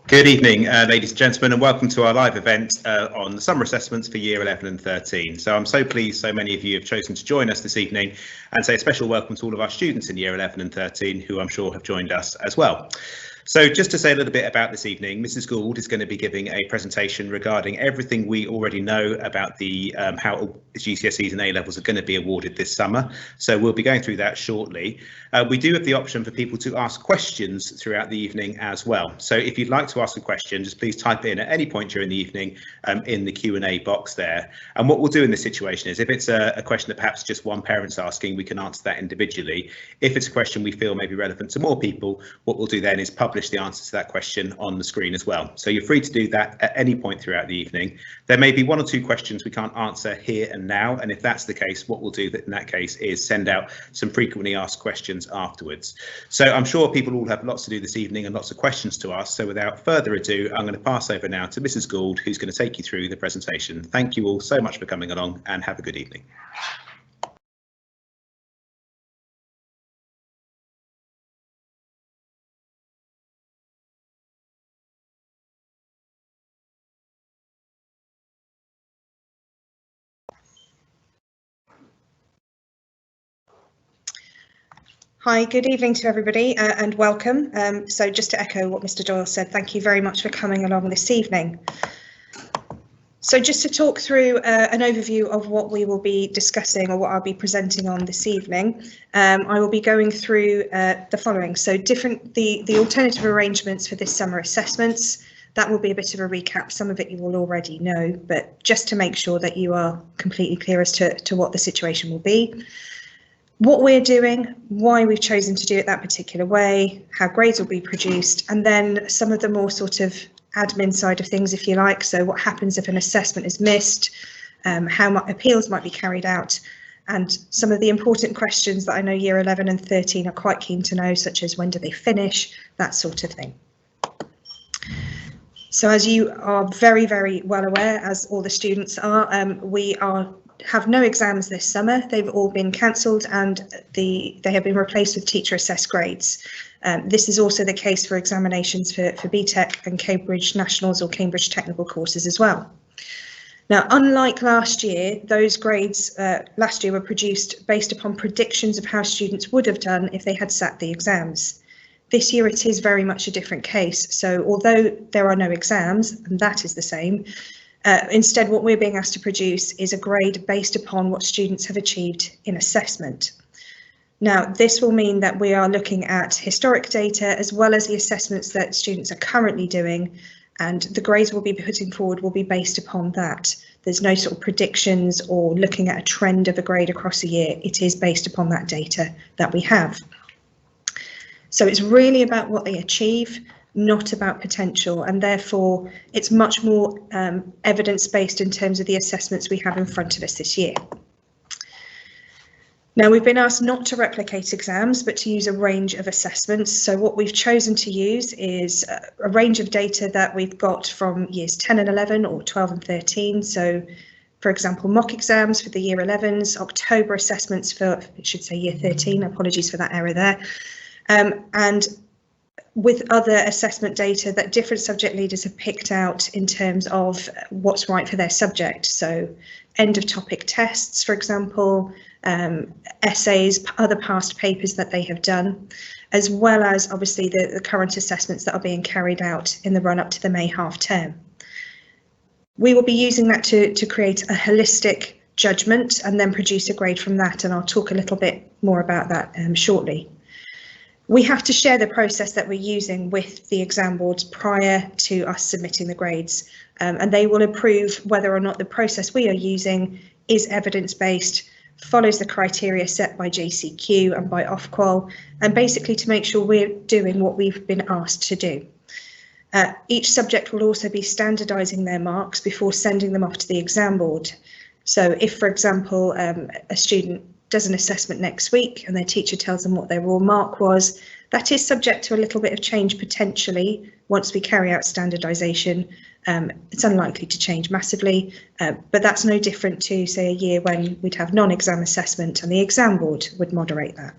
Good evening, ladies and gentlemen, and welcome to our live event on the summer assessments for Year 11 and 13. So I'm so pleased so many of you have chosen to join us this evening, and say a special welcome to all of our students in Year 11 and 13 who I'm sure have joined us as well. So just to say a little bit about this evening, Mrs. Gould is going to be giving a presentation regarding everything we already know about the how GCSEs and A-levels are going to be awarded this summer. So we'll be going through that shortly. We do have the option for people to ask questions throughout the evening as well. So if you'd like to ask a question, just please type in at any point during the evening in the Q&A box there. And what we'll do in this situation is if it's a question that perhaps just one parent's asking, we can answer that individually. If it's a question we feel may be relevant to more people, what we'll do then is publish the answer to that question on the screen as well. So you're free to do that at any point throughout the evening. There may be one or two questions we can't answer here and now, and if that's the case, what we'll do in that case is send out some frequently asked questions afterwards. So I'm sure people all have lots to do this evening and lots of questions to ask, so without further ado, I'm going to pass over now to Mrs. Gould, who's going to take you through the presentation. Thank you all so much for coming along, and have a good evening. Hi, good evening to everybody and welcome. So just to echo what Mr. Doyle said, thank you very much for coming along this evening. So just to talk through an overview of what we will be discussing or what I'll be presenting on this evening, I will be going through the following. So the alternative arrangements for this summer assessments. That will be a bit of a recap. Some of it you will already know, but just to make sure that you are completely clear as to what the situation will be. What we're doing, why we've chosen to do it that particular way, how grades will be produced, and then some of the more sort of admin side of things, if you like. So what happens if an assessment is missed, how appeals might be carried out, and some of the important questions that I know Year 11 and 13 are quite keen to know, such as when do they finish, that sort of thing. So as you are very, very well aware, as all the students are, we have no exams this summer. They've all been cancelled and they have been replaced with teacher assessed grades. This is also the case for examinations for BTEC and Cambridge Nationals or Cambridge Technical courses as well. Now, unlike last year, those grades last year were produced based upon predictions of how students would have done if they had sat the exams. This year it is very much a different case. So although there are no exams, and that is the same, instead, what we're being asked to produce is a grade based upon what students have achieved in assessment. Now, this will mean that we are looking at historic data as well as the assessments that students are currently doing, and the grades we'll be putting forward will be based upon that. There's no sort of predictions or looking at a trend of a grade across a year. It is based upon that data that we have. So it's really about what they achieve, not about potential, and therefore it's much more evidence-based in terms of the assessments we have in front of us this year. Now, we've been asked not to replicate exams, but to use a range of assessments. So what we've chosen to use is a range of data that we've got from years 10 and 11 or 12 and 13. So, for example, mock exams for the year 11s, October assessments for, it should say year 13, apologies for that error there. And with other assessment data that different subject leaders have picked out in terms of what's right for their subject. So end of topic tests, for example, essays, other past papers that they have done, as well as obviously the current assessments that are being carried out in the run up to the May half term. We will be using that to create a holistic judgment and then produce a grade from that, and I'll talk a little bit more about that shortly. We have to share the process that we're using with the exam boards prior to us submitting the grades, and they will approve whether or not the process we are using is evidence-based, follows the criteria set by JCQ and by Ofqual, and basically to make sure we're doing what we've been asked to do. Each subject will also be standardising their marks before sending them off to the exam board. So if, for example, a student does an assessment next week and their teacher tells them what their raw mark was, that is subject to a little bit of change potentially once we carry out standardisation. It's unlikely to change massively, but that's no different to, say, a year when we'd have non-exam assessment and the exam board would moderate that.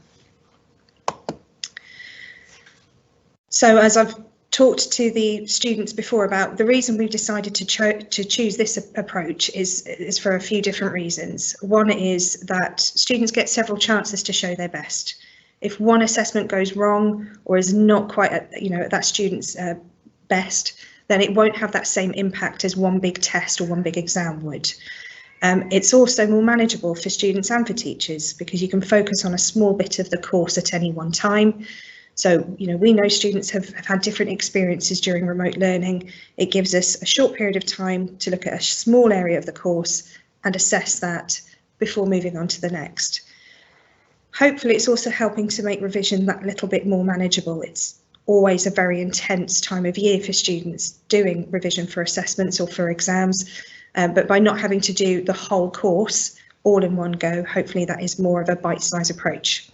So as I've talked to the students before about the reason we've decided to choose this approach is for a few different reasons. One is that students get several chances to show their best. If one assessment goes wrong or is not quite at that student's best, then it won't have that same impact as one big test or one big exam would. It's also more manageable for students and for teachers because you can focus on a small bit of the course at any one time. So, we know students have had different experiences during remote learning. It gives us a short period of time to look at a small area of the course and assess that before moving on to the next. Hopefully, it's also helping to make revision that little bit more manageable. It's always a very intense time of year for students doing revision for assessments or for exams, but by not having to do the whole course all in one go, hopefully that is more of a bite-sized approach.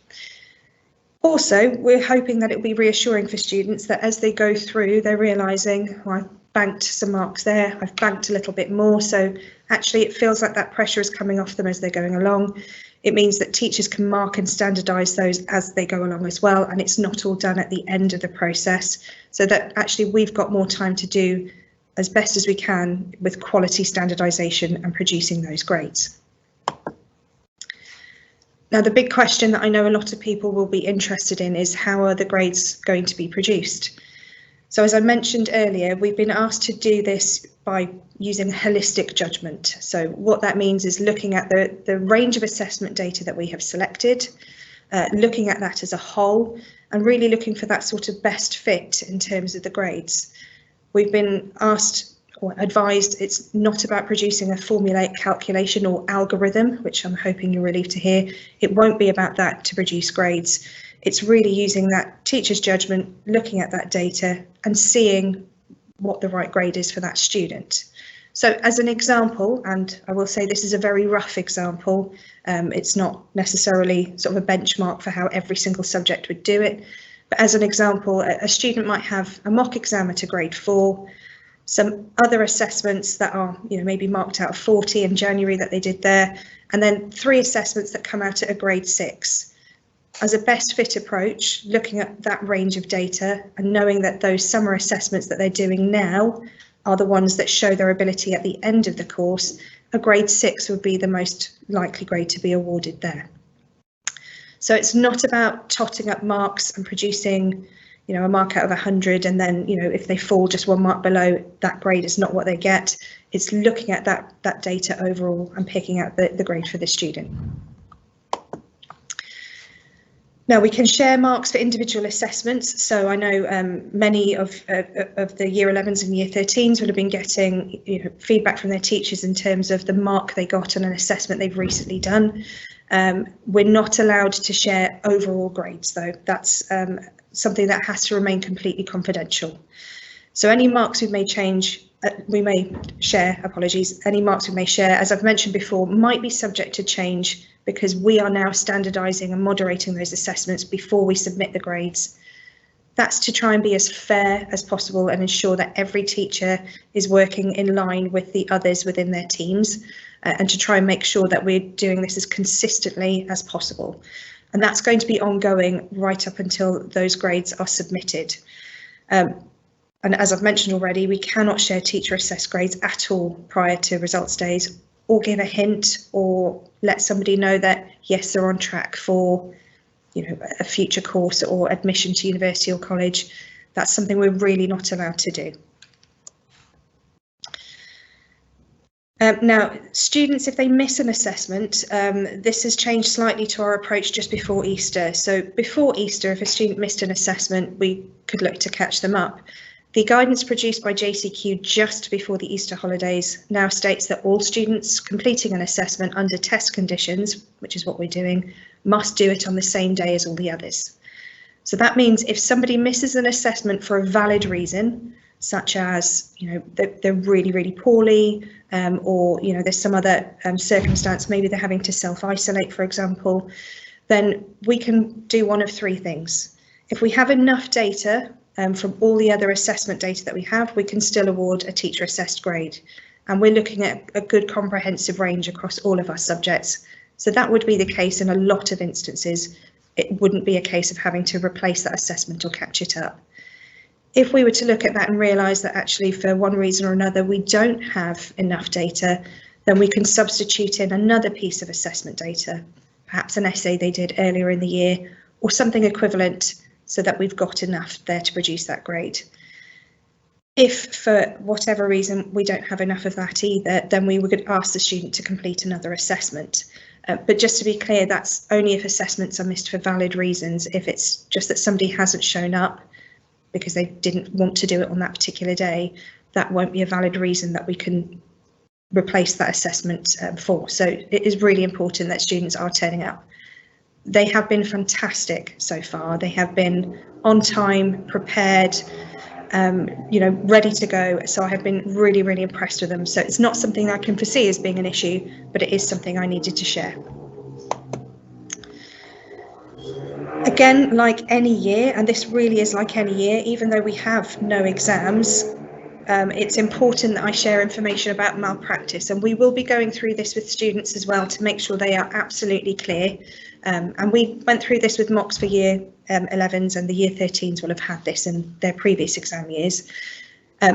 Also, we're hoping that it will be reassuring for students that as they go through, they're realising, well, I've banked some marks there, I've banked a little bit more, so actually it feels like that pressure is coming off them as they're going along. It means that teachers can mark and standardise those as they go along as well, and it's not all done at the end of the process, so that actually we've got more time to do as best as we can with quality standardisation and producing those grades. Now, the big question that I know a lot of people will be interested in is how are the grades going to be produced? So as I mentioned earlier, we've been asked to do this by using holistic judgment. So what that means is looking at the range of assessment data that we have selected, looking at that as a whole, and really looking for that sort of best fit in terms of the grades. We've been asked or advised it's not about producing a formulaic calculation or algorithm, which I'm hoping you're relieved to hear. It won't be about that to produce grades. It's really using that teacher's judgment, looking at that data and seeing what the right grade is for that student. So as an example, and I will say this is a very rough example, it's not necessarily sort of a benchmark for how every single subject would do it, but as an example, a student might have a mock exam at a grade 4, some other assessments that are maybe marked out of 40 in January that they did there, and then 3 assessments that come out at a grade 6. As a best fit approach, looking at that range of data and knowing that those summer assessments that they're doing now are the ones that show their ability at the end of the course, a grade 6 would be the most likely grade to be awarded there. So it's not about totting up marks and producing a mark out of 100 and then if they fall just 1 mark below, that grade is not what they get. It's looking at that data overall and picking out the grade for the student. Now we can share marks for individual assessments. So I know many of the year 11s and year 13s would have been getting feedback from their teachers in terms of the mark they got on an assessment they've recently done. We're not allowed to share overall grades though. That's something that has to remain completely confidential. So any marks we may share, any marks we may share, as I've mentioned before, might be subject to change because we are now standardising and moderating those assessments before we submit the grades. That's to try and be as fair as possible and ensure that every teacher is working in line with the others within their teams and to try and make sure that we're doing this as consistently as possible. And that's going to be ongoing right up until those grades are submitted. And as I've mentioned already, we cannot share teacher assessed grades at all prior to results days or give a hint or let somebody know that, yes, they're on track for a future course or admission to university or college. That's something we're really not allowed to do. Now, students, if they miss an assessment, this has changed slightly to our approach just before Easter. So before Easter, if a student missed an assessment, we could look to catch them up. The guidance produced by JCQ just before the Easter holidays now states that all students completing an assessment under test conditions, which is what we're doing, must do it on the same day as all the others. So that means if somebody misses an assessment for a valid reason, such as they're really, really poorly, or there's some other circumstance, maybe they're having to self-isolate, for example, then we can do one of 3 things. If we have enough data from all the other assessment data that we have, we can still award a teacher assessed grade. And we're looking at a good comprehensive range across all of our subjects. So that would be the case in a lot of instances. It wouldn't be a case of having to replace that assessment or catch it up. If we were to look at that and realise that actually for one reason or another we don't have enough data, then we can substitute in another piece of assessment data, perhaps an essay they did earlier in the year or something equivalent, so that we've got enough there to produce that grade. If for whatever reason we don't have enough of that either, then we would ask the student to complete another assessment. But just to be clear, that's only if assessments are missed for valid reasons. If it's just that somebody hasn't shown up because they didn't want to do it on that particular day, that won't be a valid reason that we can replace that assessment for. So it is really important that students are turning up. They have been fantastic so far. They have been on time, prepared, ready to go. So I have been really, really impressed with them. So it's not something I can foresee as being an issue, but it is something I needed to share. Again, like any year, and this really is like any year, even though we have no exams, it's important that I share information about malpractice, and we will be going through this with students as well to make sure they are absolutely clear. And we went through this with mocks for year 11s, and the year 13s will have had this in their previous exam years.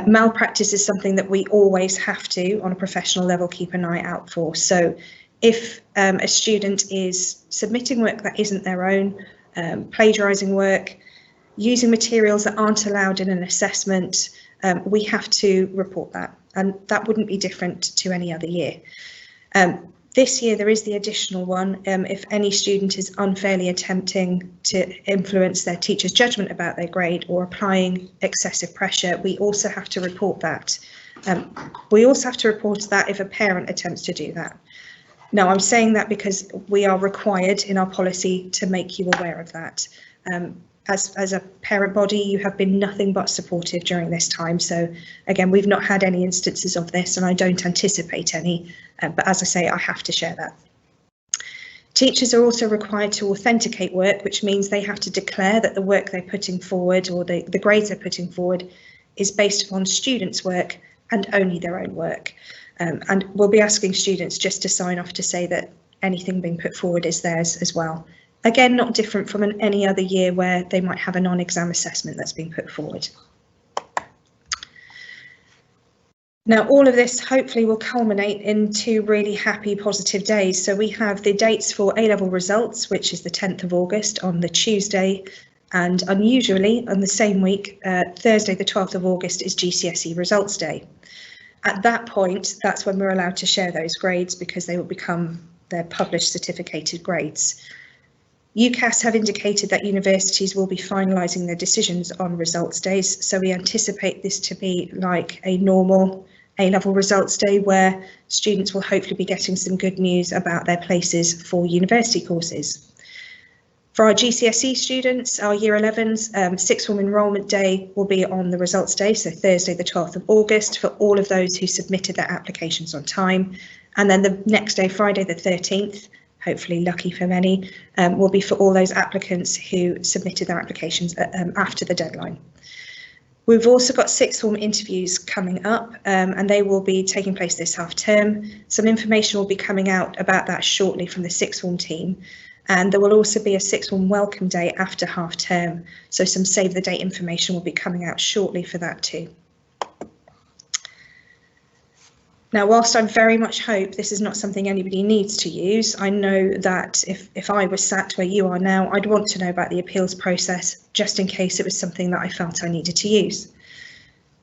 Malpractice is something that we always have to, on a professional level, keep an eye out for. So if a student is submitting work that isn't their own, plagiarising work, using materials that aren't allowed in an assessment, we have to report that, and that wouldn't be different to any other year. This year there is the additional one. If any student is unfairly attempting to influence their teacher's judgment about their grade or applying excessive pressure, we also have to report that. We also have to report that if a parent attempts to do that. Now, I'm saying that because we are required in our policy to make you aware of that. As a parent body, you have been nothing but supportive during this time. So again, we've not had any instances of this, and I don't anticipate any, but as I say, I have to share that. Teachers are also required to authenticate work, which means they have to declare that the work they're putting forward, or the grades they're putting forward, is based upon students' work and only their own work. And we'll be asking students just to sign off to say that anything being put forward is theirs as well. Again, not different from any other year where they might have a non-exam assessment that's been put forward. Now, all of this hopefully will culminate in 2 really happy, positive days. So we have the dates for A-level results, which is the 10th of August on the Tuesday, and unusually on the same week, Thursday the 12th of August is GCSE results day. At that point, that's when we're allowed to share those grades, because they will become their published certificated grades. UCAS have indicated that universities will be finalising their decisions on results days, so we anticipate this to be like a normal A-level results day, where students will hopefully be getting some good news about their places for university courses. For our GCSE students, our year 11s, sixth form enrolment day will be on the results day, so Thursday the 12th of August, for all of those who submitted their applications on time. And then the next day, Friday the 13th, hopefully lucky for many, will be for all those applicants who submitted their applications after the deadline. We've also got sixth form interviews coming up, and they will be taking place this half term. Some information will be coming out about that shortly from the sixth form team. And there will also be a sixth form welcome day after half term. So some save the date information will be coming out shortly for that too. Now, whilst I very much hope this is not something anybody needs to use, I know that if I was sat where you are now, I'd want to know about the appeals process, just in case it was something that I felt I needed to use.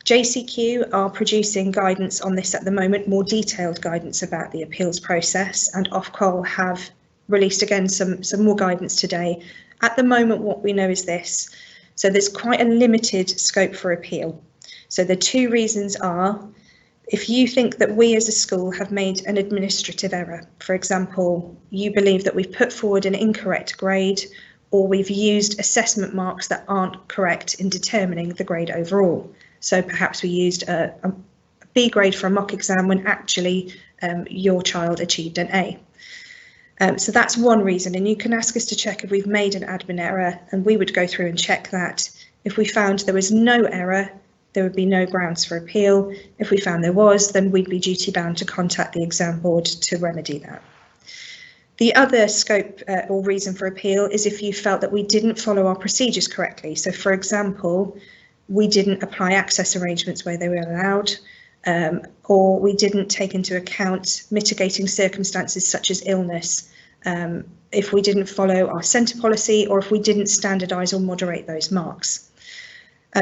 JCQ are producing guidance on this at the moment, more detailed guidance about the appeals process, and Ofqual have released again some more guidance today. At the moment, what we know is this. So there's quite a limited scope for appeal. So the 2 reasons are, if you think that we as a school have made an administrative error, for example, you believe that we've put forward an incorrect grade, or we've used assessment marks that aren't correct in determining the grade overall. So perhaps we used a B grade for a mock exam when actually your child achieved an A. So that's one reason, and you can ask us to check if we've made an admin error, and we would go through and check that. If we found there was no error, there would be no grounds for appeal. If we found there was, then we'd be duty bound to contact the exam board to remedy that. The other scope or reason for appeal is if you felt that we didn't follow our procedures correctly. So for example, we didn't apply access arrangements where they were allowed, or we didn't take into account mitigating circumstances such as illness, if we didn't follow our centre policy, or if we didn't standardise or moderate those marks.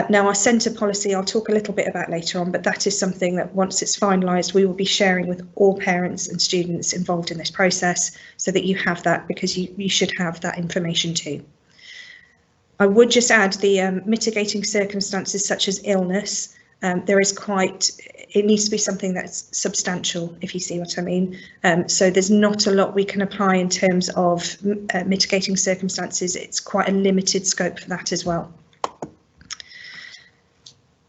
Now, our centre policy, I'll talk a little bit about later on, but that is something that once it's finalised, we will be sharing with all parents and students involved in this process, so that you have that, because you should have that information too. I would just add the mitigating circumstances such as illness. It needs to be something that's substantial, if you see what I mean. So there's not a lot we can apply in terms of mitigating circumstances. It's quite a limited scope for that as well.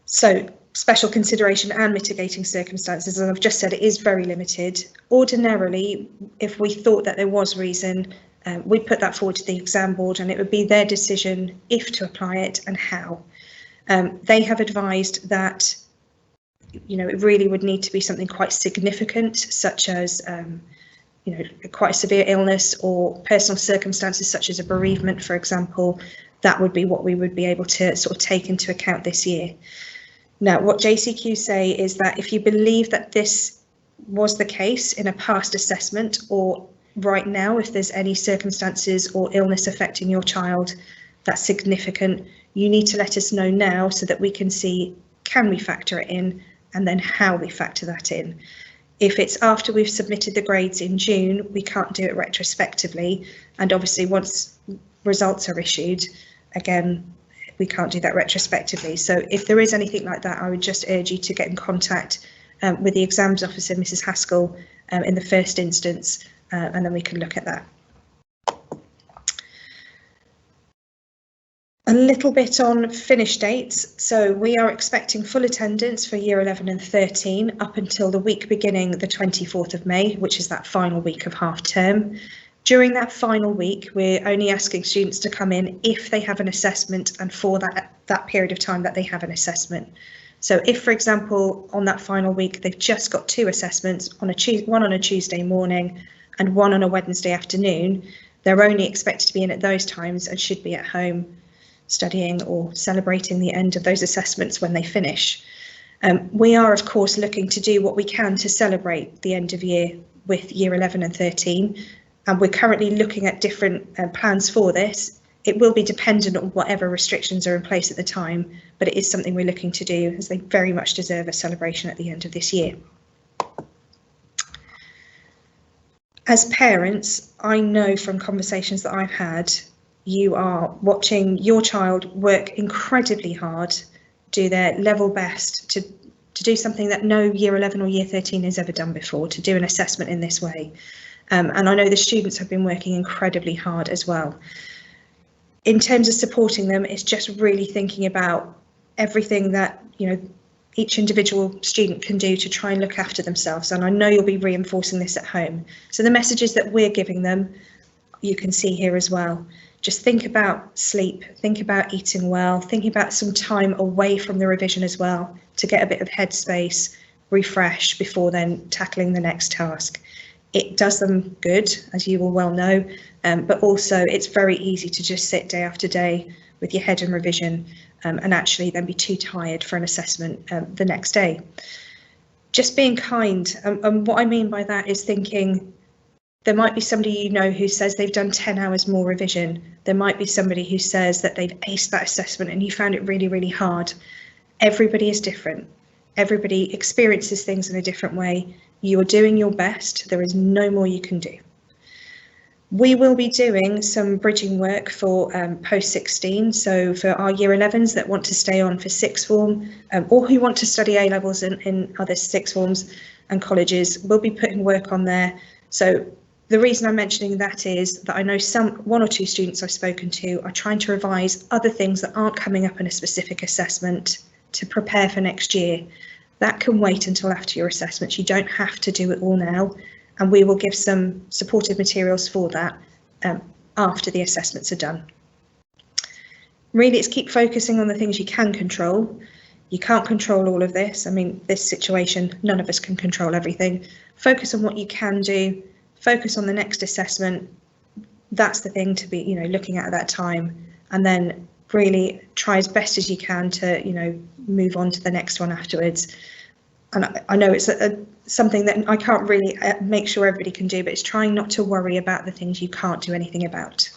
So special consideration and mitigating circumstances, as I've just said, it is very limited. Ordinarily, if we thought that there was reason, we'd put that forward to the exam board, and it would be their decision if to apply it and how. They have advised that, it really would need to be something quite significant, such as, quite a severe illness or personal circumstances such as a bereavement, for example. That would be what we would be able to sort of take into account this year. Now, what JCQ say is that if you believe that this was the case in a past assessment, or right now, if there's any circumstances or illness affecting your child that's significant, you need to let us know now so that we can see, can we factor it in, and then how we factor that in. If it's after we've submitted the grades in June, we can't do it retrospectively. And obviously once results are issued, again, we can't do that retrospectively. So if there is anything like that, I would just urge you to get in contact with the exams officer, Mrs. Haskell, in the first instance, and then we can look at that. A little bit on finish dates. So we are expecting full attendance for year 11 and 13 up until the week beginning the 24th of May, which is that final week of half term. During that final week, we're only asking students to come in if they have an assessment, and for that period of time that they have an assessment. So if, for example, on that final week, they've just got 2 assessments, one on a Tuesday morning and one on a Wednesday afternoon, they're only expected to be in at those times and should be at home studying or celebrating the end of those assessments when they finish. We are, of course, looking to do what we can to celebrate the end of year with year 11 and 13. And we're currently looking at different plans for this. It will be dependent on whatever restrictions are in place at the time, but it is something we're looking to do, as they very much deserve a celebration at the end of this year. As parents, I know from conversations that I've had, you are watching your child work incredibly hard, do their level best to do something that no year 11 or year 13 has ever done before, to do an assessment in this way. And I know the students have been working incredibly hard as well. In terms of supporting them, it's just really thinking about everything that, each individual student can do to try and look after themselves. And I know you'll be reinforcing this at home. So the messages that we're giving them, you can see here as well. Just think about sleep, think about eating well, think about some time away from the revision as well, to get a bit of headspace, refresh before then tackling the next task. It does them good, as you will well know, but also it's very easy to just sit day after day with your head in revision and actually then be too tired for an assessment the next day. Just being kind, and what I mean by that is thinking, there might be somebody who says they've done 10 hours more revision. There might be somebody who says that they've aced that assessment and you found it really, really hard. Everybody is different. Everybody experiences things in a different way. You are doing your best. There is no more you can do. We will be doing some bridging work for post-16, so for our year 11s that want to stay on for sixth form or who want to study A-levels in other sixth forms and colleges, we'll be putting work on there. So the reason I'm mentioning that is that I know one or two students I've spoken to are trying to revise other things that aren't coming up in a specific assessment to prepare for next year. That can wait until after your assessments. You don't have to do it all now, and we will give some supportive materials for that after the assessments are done. Really, it's keep focusing on the things you can control. You can't control all of this. I mean, this situation, none of us can control everything. Focus on what you can do. Focus on the next assessment. That's the thing to be, looking at that time, and then really try as best as you can to, you know, move on to the next one afterwards. And I know it's something that I can't really make sure everybody can do, but it's trying not to worry about the things you can't do anything about.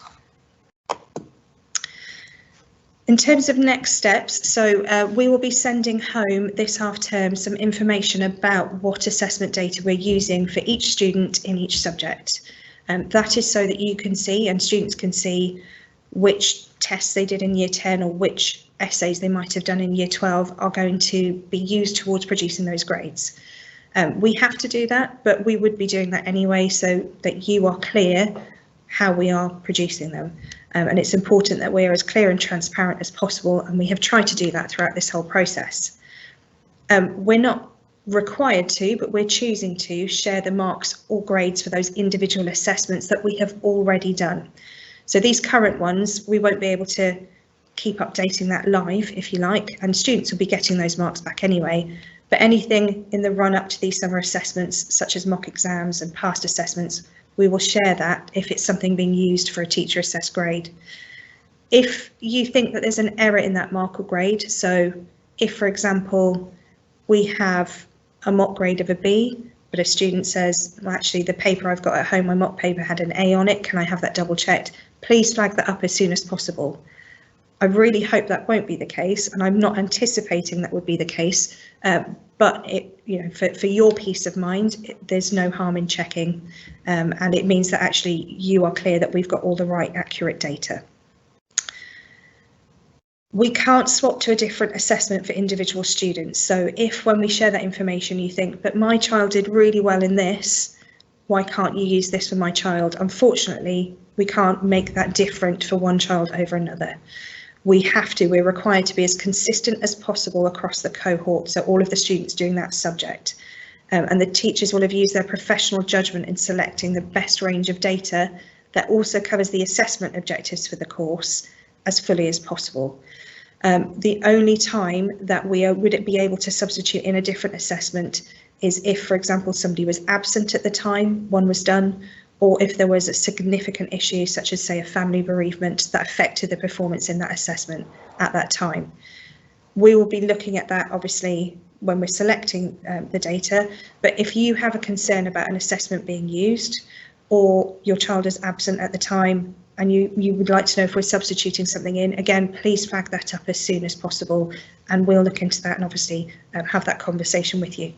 In terms of next steps, so we will be sending home this half term some information about what assessment data we're using for each student in each subject. That is so that you can see and students can see which tests they did in year 10 or which essays they might have done in year 12 are going to be used towards producing those grades. We have to do that, but we would be doing that anyway so that you are clear how we are producing them. And it's important that we're as clear and transparent as possible, and we have tried to do that throughout this whole process. We're not required to, but we're choosing to share the marks or grades for those individual assessments that we have already done. So these current ones, we won't be able to keep updating that live, if you like, and students will be getting those marks back anyway. But anything in the run up to these summer assessments, such as mock exams and past assessments, we will share that if it's something being used for a teacher assessed grade. If you think that there's an error in that mark or grade, so if, for example, we have a mock grade of a B, but a student says, well, actually, the paper I've got at home, my mock paper had an A on it, can I have that double checked? Please flag that up as soon as possible. I really hope that won't be the case, and I'm not anticipating that would be the case, but it, you know, for your peace of mind, there's no harm in checking, and it means that actually you are clear that we've got all the right accurate data. We can't swap to a different assessment for individual students. So if when we share that information you think, but my child did really well in this, why can't you use this for my child? Unfortunately, we can't make that different for one child over another. We're required to be as consistent as possible across the cohort, so all of the students doing that subject. And the teachers will have used their professional judgment in selecting the best range of data that also covers the assessment objectives for the course as fully as possible. The only time that we would be able to substitute in a different assessment is if, for example, somebody was absent at the time one was done, or if there was a significant issue such as, say, a family bereavement that affected the performance in that assessment at that time. We will be looking at that obviously when we're selecting the data, but if you have a concern about an assessment being used or your child is absent at the time and you would like to know if we're substituting something in, again, please flag that up as soon as possible and we'll look into that and obviously have that conversation with you.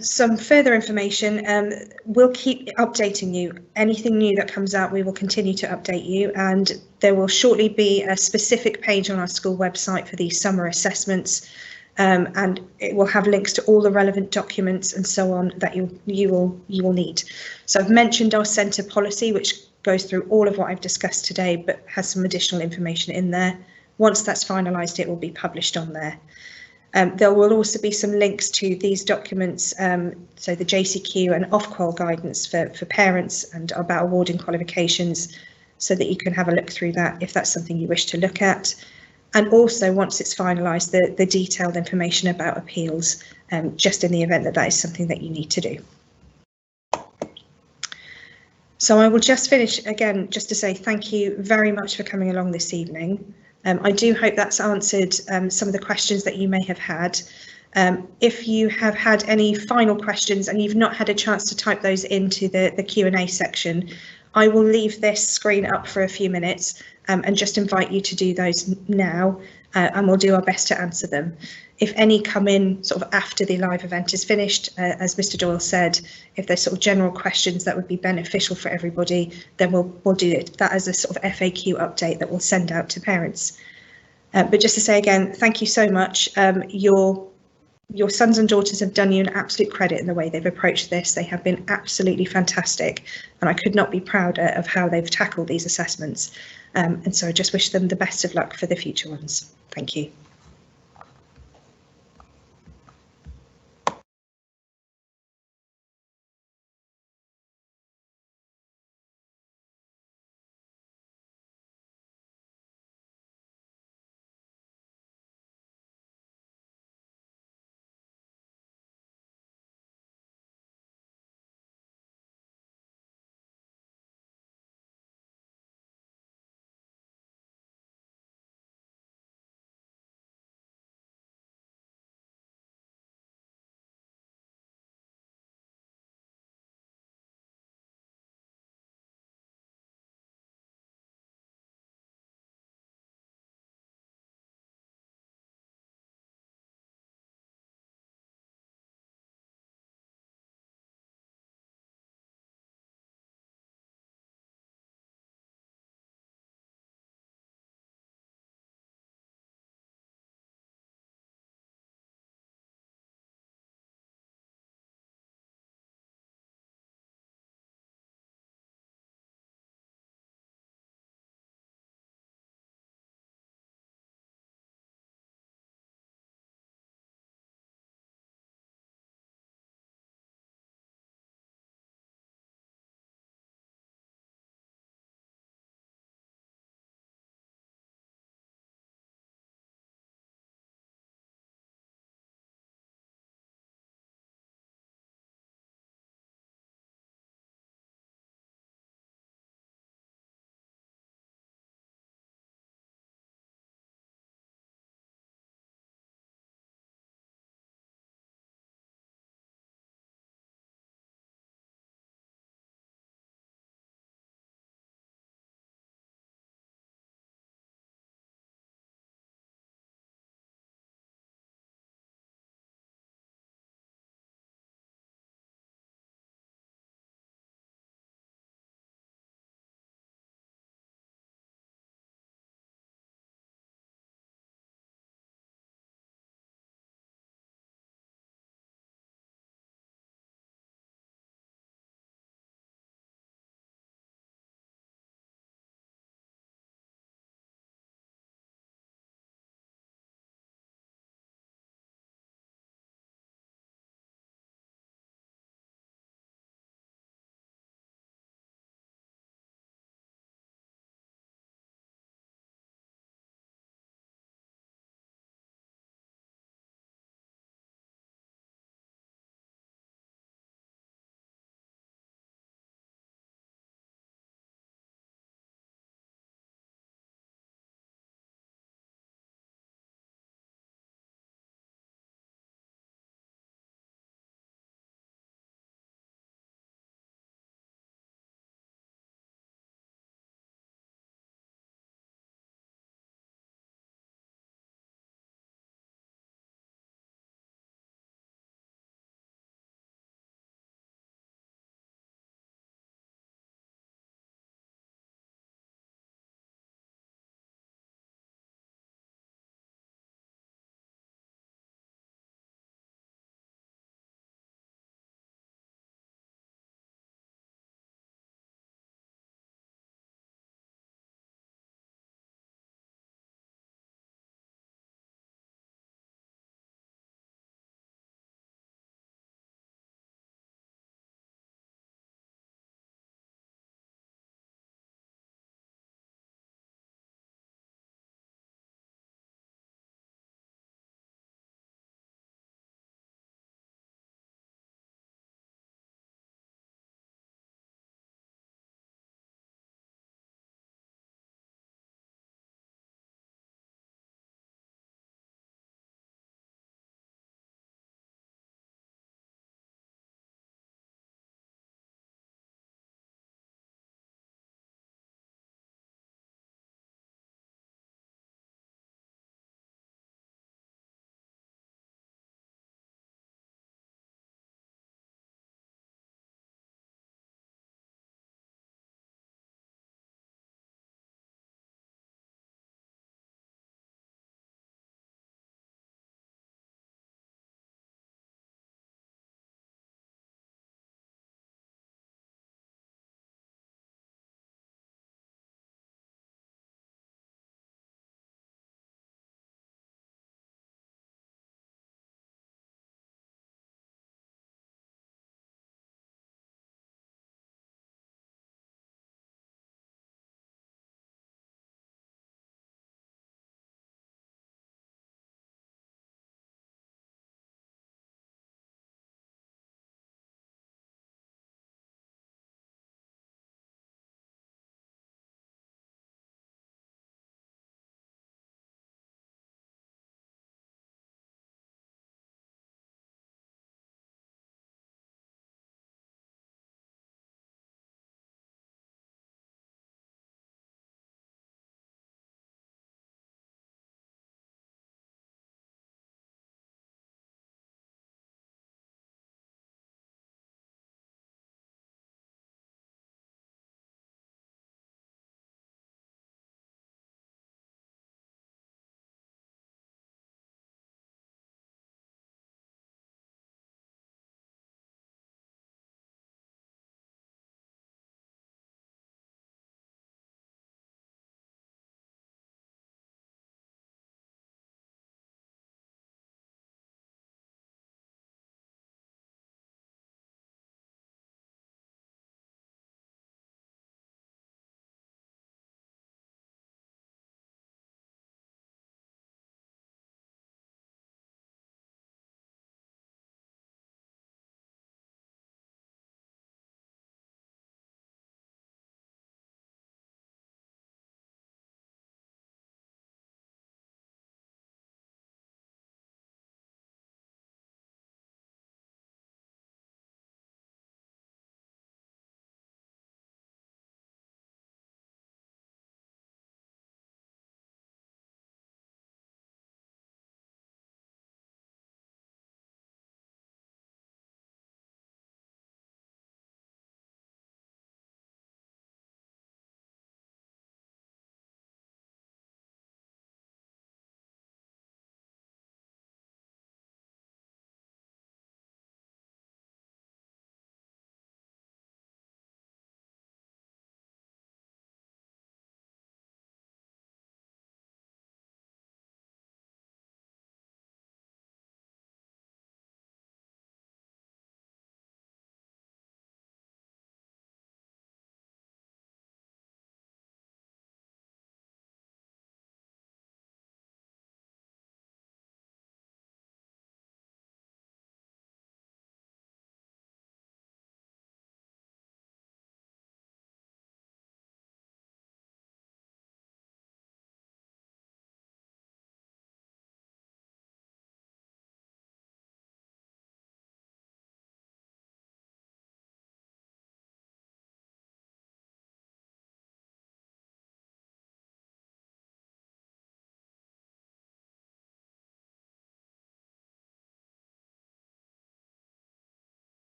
Some further information, we'll keep updating you. Anything new that comes out, we will continue to update you, and there will shortly be a specific page on our school website for these summer assessments, and it will have links to all the relevant documents and so on that you will need. So I've mentioned our centre policy, which goes through all of what I've discussed today, but has some additional information in there. Once that's finalised, it will be published on there. There will also be some links to these documents, so the JCQ and Ofqual guidance for parents and about awarding qualifications, so that you can have a look through that if that's something you wish to look at. And also, once it's finalised, the detailed information about appeals, just in the event that that is something that you need to do. So I will just finish again, just to say thank you very much for coming along this evening. I do hope that's answered some of the questions that you may have had. If you have had any final questions and you've not had a chance to type those into the Q&A section, I will leave this screen up for a few minutes and just invite you to do those now, and we'll do our best to answer them. If any come in sort of after the live event is finished, as Mr. Doyle said, if there's sort of general questions that would be beneficial for everybody, then we'll do it. That as a sort of FAQ update that we'll send out to parents. But just to say again, thank you so much. Your sons and daughters have done you an absolute credit in the way they've approached this. They have been absolutely fantastic, and I could not be prouder of how they've tackled these assessments. And so I just wish them the best of luck for the future ones. Thank you.